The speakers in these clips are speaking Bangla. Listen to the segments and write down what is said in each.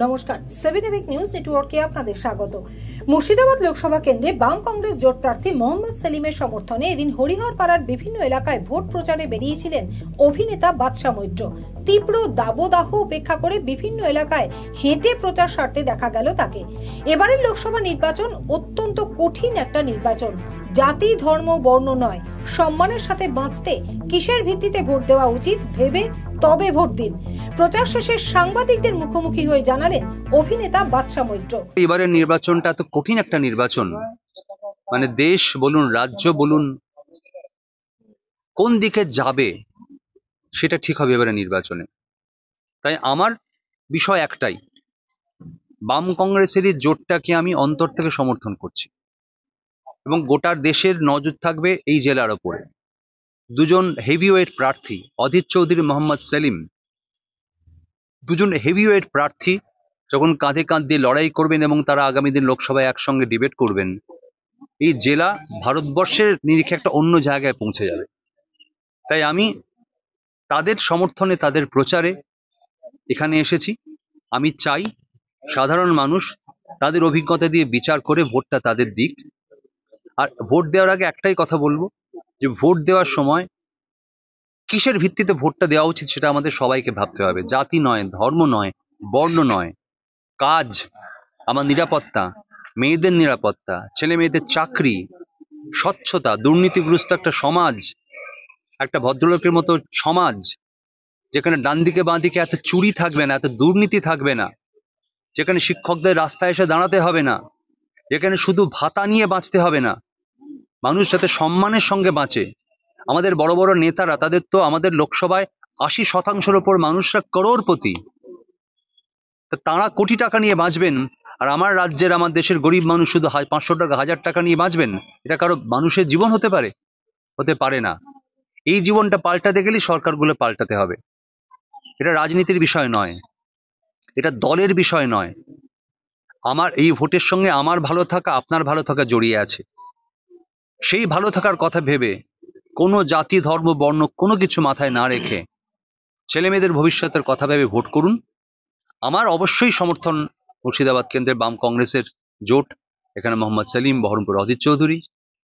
নমস্কার, 7 এবিক নিউজ নেটওয়ার্কে আপনাদের স্বাগত। মুর্শিদাবাদ লোকসভা কেন্দ্রে বাম কংগ্রেস জোট প্রার্থী মোহাম্মদ সেলিমের সমর্থনে এদিন হরিহরপাড়ার বিভিন্ন এলাকায় ভোট প্রচারে বেরিয়েছিলেন অভিনেতা বাদশা মৈত্র। তীব্র দাবদাহ উপেক্ষা করে বিভিন্ন এলাকায় হেঁটে প্রচার সারতে দেখা গেল তাকে। এবারের লোকসভা নির্বাচন অত্যন্ত কঠিন একটা নির্বাচন। জাতি, ধর্ম, বর্ণ নয়, সম্মানের সাথে বাঁচতে কিসের ভিত্তিতে ভোট দেওয়া উচিত ভেবে তবে ভোট দিন। প্রচার শেষে সাংবাদিকদের মুখোমুখি হয়ে জানালেন অভিনেতা বাদশা মৈত্র। এবারের নির্বাচনটা তো কঠিন একটা নির্বাচন, মানে দেশ বলুন, রাজ্য বলুন, কোন দিকে যাবে সেটা ঠিক হবে এবারে নির্বাচনে। তাই আমার বিষয় একটাই, বাম কংগ্রেসেরই জোটটাকে আমি অন্তর থেকে সমর্থন করছি এবং গোটা দেশের নজর থাকবে এই জেলার ওপরে। দুজন হেভিওয়েট প্রার্থী, অধীর চৌধুরী, মোহাম্মদ সেলিম, দুজন হেভিওয়েট প্রার্থী যখন কাঁধে কাঁধ দিয়ে লড়াই করবেন এবং তারা আগামী দিন লোকসভায় একসঙ্গে ডিবেট করবেন, এই জেলা ভারতবর্ষের নিরিখে একটা অন্য জায়গায় পৌঁছে যাবে। তাই আমি তাদের সমর্থনে, তাদের প্রচারে এখানে এসেছি। আমি চাই সাধারণ মানুষ তাদের অভিজ্ঞতা দিয়ে বিচার করে ভোটটা তাদের দিক। আর ভোট দেওয়ার আগে একটাই কথা বলবো, যে ভোট দেওয়ার সময় কিসের ভিত্তিতে ভোটটা দেওয়া উচিত সেটা আমাদের সবাইকে ভাবতে হবে। জাতি নয়, ধর্ম নয়, বর্ণ নয়, কাজ, আমার নিরাপত্তা, মেয়েদের নিরাপত্তা, ছেলে মেয়েদের চাকরি, স্বচ্ছতা, দুর্নীতিগ্রস্ত একটা সমাজ, একটা ভদ্রলোকের মতো সমাজ যেখানে ডান দিকে বাঁ দিকে এত চুরি থাকবে না, এত দুর্নীতি থাকবে না, যেখানে শিক্ষকদের রাস্তায় এসে দাঁড়াতে হবে না, যেখানে শুধু ভাতা নিয়ে বাঁচতে হবে না, মানুষ যাতে সম্মানের সঙ্গে বাঁচে। আমাদের বড় বড় নেতারা, তাদের তো আমাদের লোকসভায় 80% ওপর মানুষরা করোড়পতি, তাঁরা কোটি টাকা নিয়ে বাঁচবেন, আর আমার রাজ্যের, আমার দেশের গরিব মানুষ শুধু 500 টাকা, 1000 টাকা নিয়ে বাঁচবেন। এটা কারো মানুষের জীবন হতে পারে? হতে পারে না। এই জীবনটা পাল্টাতে গেলে সরকারগুলো পাল্টাতে হবে। এটা রাজনীতির বিষয় নয়, এটা দলের বিষয় নয়। আমার এই ভোটের সঙ্গে আমার ভালো থাকা, আপনার ভালো থাকা জড়িয়ে আছে। সেই ভালো থাকার কথা ভেবে কোনো জাতি, ধর্ম, বর্ণ কোনো কিছু মাথায় না রেখে ছেলে মেয়েদের ভবিষ্যতের কথা ভেবে ভোট করুন। আমার অবশ্যই সমর্থন মুর্শিদাবাদ কেন্দ্রের বাম কংগ্রেসের জোট। এখানে মোহাম্মদ সেলিম, বহরমপুর অধীর চৌধুরী।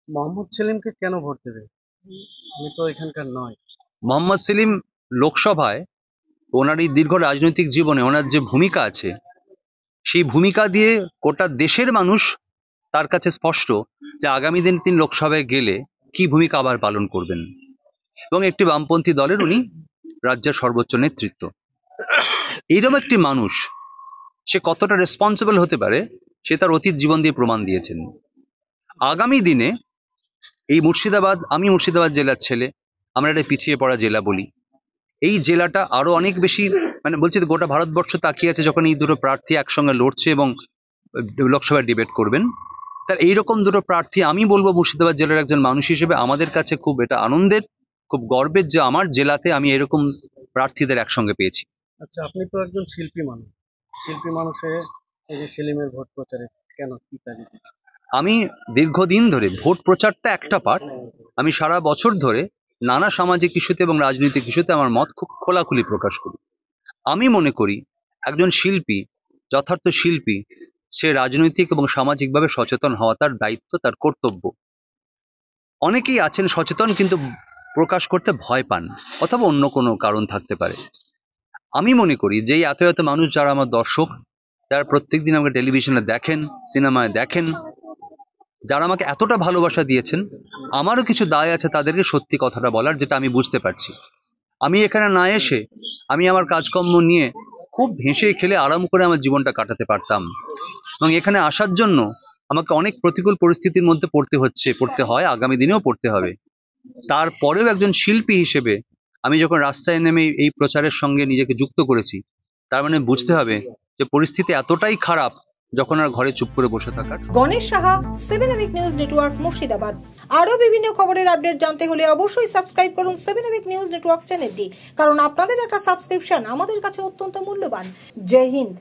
মোহাম্মদ সেলিমকে কেন ভোট দেবে? আমি তো এখানকার নয়। মোহাম্মদ সেলিম লোকসভায় ওনার এই দীর্ঘ রাজনৈতিক জীবনে ওনার যে ভূমিকা আছে, সেই ভূমিকা দিয়ে গোটা দেশের মানুষ তার কাছে স্পষ্ট যে আগামী দিন তিনি লোকসভায় গেলে কি ভূমিকা আবার পালন করবেন। এবং একটি বামপন্থী দলের উনি রাজ্যের সর্বোচ্চ নেতৃত্ব। এইরকম একটি মানুষ, সে কতটা রেসপন্সিবল হতে পারে সে তার অতীত জীবন দিয়ে প্রমাণ দিয়েছেন। আগামী দিনে এই মুর্শিদাবাদ, আমি মুর্শিদাবাদ জেলার ছেলে, আমরা একটা পিছিয়ে পড়া জেলা বলি, এই জেলাটা আরো অনেক বেশি, মানে বলছি তো গোটা ভারতবর্ষ তাকিয়ে আছে যখন এই দুটো প্রার্থী একসঙ্গে লড়ছে এবং লোকসভায় ডিবেট করবেন। তার এইরকম দুটো প্রার্থী, আমি বলবো মুর্শিদাবাদ জেলার একজন মানুষ হিসেবে আমাদের কাছে খুব এটা আনন্দের, খুব গর্বের যে আমার জেলাতে আমি এরকম প্রার্থীদের একসঙ্গে পেয়েছি। আচ্ছা, আপনি তো একজন শিল্পী মানুষ, শিল্পী মানুষে এই যে সেলিমের ভোট প্রচারে কেন, কি কাজে? আমি দীর্ঘদিন ধরে, ভোট প্রচারটা একটা পার্ট, আমি সারা বছর ধরে নানা সামাজিক ইস্যুতে এবং রাজনৈতিক ইস্যুতে আমার মত খুব খোলাখুলি প্রকাশ করি। আমি মনে করি একজন শিল্পী, যথার্থ শিল্পী, সে রাজনৈতিক এবং সামাজিকভাবে সচেতন হওয়া তার দায়িত্ব, তার কর্তব্য। অনেকেই আছেন সচেতন কিন্তু প্রকাশ করতে ভয় পান, অথবা অন্য কোনো কারণ থাকতে পারে। আমি মনে করি যে এত এত মানুষ যারা আমার দর্শক, যারা প্রত্যেকদিন আমাকে টেলিভিশনে দেখেন, সিনেমায় দেখেন, যারা আমাকে এতটা ভালোবাসা দিয়েছেন, আমারও কিছু দায় আছে তাদেরকে সত্যি কথাটা বলার, যেটা আমি বুঝতে পারছি। আমি এখানে না এসে আমি আমার কাজকর্ম নিয়ে খুব হেসে খেলে আরাম করে আমার জীবনটা কাটাতে পারতাম, এবং এখানে আসার জন্য আমাকে অনেক প্রতিকূল পরিস্থিতির মধ্যে পড়তে হয়, আগামী দিনেও পড়তে হবে। তারপরেও একজন শিল্পী হিসেবে আমি যখন রাস্তায় নেমে এই প্রচারের সঙ্গে নিজেকে যুক্ত করেছি, তার মানে বুঝতে হবে যে পরিস্থিতি এতটাই খারাপ যখন আর ঘরে চুপ করে বসে থাকার। Ganesh Saha, 7 EPIC news network, Murshidabad. আরো বিভিন্ন খবরের আপডেট জানতে হলে অবশ্যই সাবস্ক্রাইব করুন 7 এবিক নিউজ নেটওয়ার্ক চ্যানেলটি, কারণ আপনাদের একটা সাবস্ক্রিপশন আমাদের কাছে অত্যন্ত মূল্যবান। জয় হিন্দ।